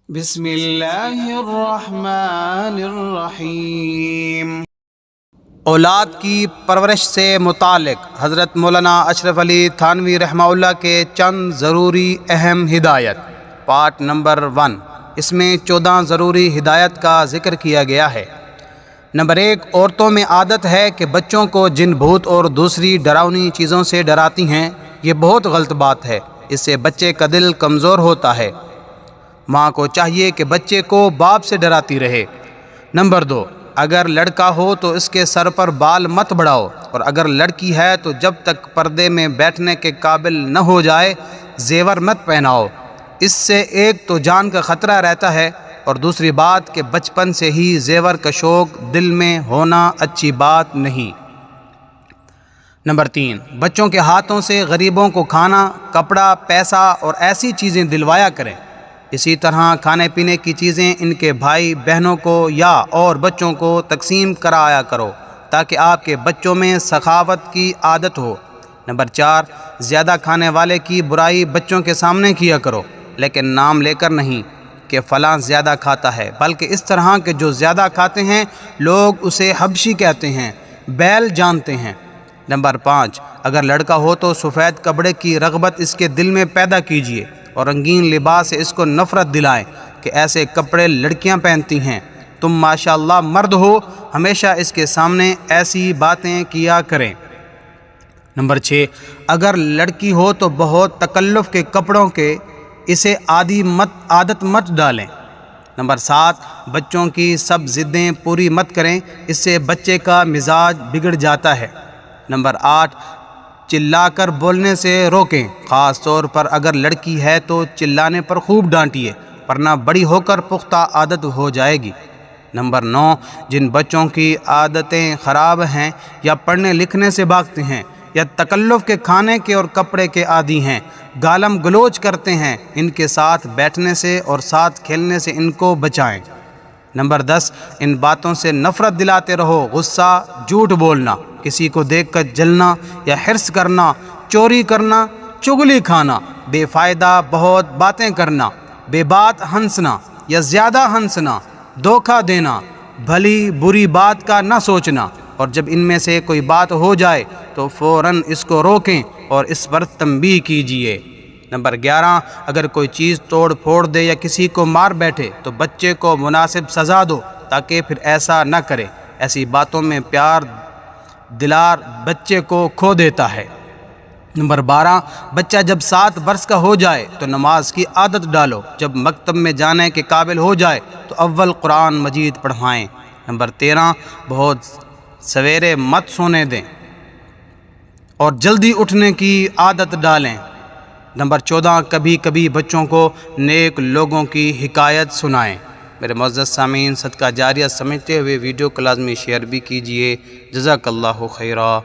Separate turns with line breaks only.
بسم اللہ الرحمن الرحیم۔
اولاد کی پرورش سے متعلق حضرت مولانا اشرف علی تھانوی رحمہ اللہ کے چند ضروری اہم ہدایت۔ پارٹ نمبر 1، اس میں 14 ضروری ہدایت کا ذکر کیا گیا ہے۔ نمبر 1، عورتوں میں عادت ہے کہ بچوں کو جن بھوت اور دوسری ڈراؤنی چیزوں سے ڈراتی ہیں، یہ بہت غلط بات ہے۔ اس سے بچے کا دل کمزور ہوتا ہے۔ ماں کو چاہیے کہ بچے کو باپ سے ڈراتی رہے۔ نمبر 2، اگر لڑکا ہو تو اس کے سر پر بال مت بڑھاؤ، اور اگر لڑکی ہے تو جب تک پردے میں بیٹھنے کے قابل نہ ہو جائے زیور مت پہناؤ۔ اس سے ایک تو جان کا خطرہ رہتا ہے، اور دوسری بات کہ بچپن سے ہی زیور کا شوق دل میں ہونا اچھی بات نہیں۔ نمبر 3، بچوں کے ہاتھوں سے غریبوں کو کھانا، کپڑا، پیسہ اور ایسی چیزیں دلوایا کریں۔ اسی طرح کھانے پینے کی چیزیں ان کے بھائی بہنوں کو یا اور بچوں کو تقسیم کرایا کرو، تاکہ آپ کے بچوں میں سخاوت کی عادت ہو۔ نمبر 4، زیادہ کھانے والے کی برائی بچوں کے سامنے کیا کرو، لیکن نام لے کر نہیں کہ فلاں زیادہ کھاتا ہے، بلکہ اس طرح کہ جو زیادہ کھاتے ہیں لوگ اسے حبشی کہتے ہیں، بیل جانتے ہیں۔ نمبر 5، اگر لڑکا ہو تو سفید کپڑے کی رغبت اس کے دل میں پیدا کیجیے، اور رنگین لباس سے اس کو نفرت دلائیں کہ ایسے کپڑے لڑکیاں پہنتی ہیں۔ تم ماشاءاللہ مرد ہو، ہمیشہ اس کے سامنے ایسی باتیں کیا کریں۔ نمبر 6، اگر لڑکی ہو تو بہت تکلف کے کپڑوں کے اسے عادت مت ڈالیں۔ نمبر 7، بچوں کی سب ضدیں پوری مت کریں، اس سے بچے کا مزاج بگڑ جاتا ہے۔ نمبر 8، چلا کر بولنے سے روکیں، خاص طور پر اگر لڑکی ہے تو چلانے پر خوب ڈانٹیے، ورنہ بڑی ہو کر پختہ عادت ہو جائے گی۔ نمبر 9، جن بچوں کی عادتیں خراب ہیں یا پڑھنے لکھنے سے بھاگتے ہیں یا تکلف کے کھانے کے اور کپڑے کے عادی ہیں، گالم گلوچ کرتے ہیں، ان کے ساتھ بیٹھنے سے اور ساتھ کھیلنے سے ان کو بچائیں۔ نمبر 10، ان باتوں سے نفرت دلاتے رہو، غصہ، جھوٹ بولنا، کسی کو دیکھ کر جلنا یا حرص کرنا، چوری کرنا، چغلی کھانا، بے فائدہ بہت باتیں کرنا، بے بات ہنسنا یا زیادہ ہنسنا، دھوکہ دینا، بھلی بری بات کا نہ سوچنا، اور جب ان میں سے کوئی بات ہو جائے تو فوراً اس کو روکیں اور اس پر تنبیہ کیجیے۔ نمبر 11، اگر کوئی چیز توڑ پھوڑ دے یا کسی کو مار بیٹھے تو بچے کو مناسب سزا دو، تاکہ پھر ایسا نہ کرے۔ ایسی باتوں میں پیار دلار بچے کو کھو دیتا ہے۔ نمبر 12، بچہ جب 7 برس کا ہو جائے تو نماز کی عادت ڈالو، جب مکتب میں جانے کے قابل ہو جائے تو اول قرآن مجید پڑھوائیں۔ نمبر 13، بہت سویرے مت سونے دیں اور جلدی اٹھنے کی عادت ڈالیں۔ نمبر 14، کبھی کبھی بچوں کو نیک لوگوں کی حکایت سنائیں۔ میرے معزز سامعین، صدقہ جاریہ سمجھتے ہوئے ویڈیو کو لازمی شیئر بھی کیجیے۔ جزاک اللہ خیرہ۔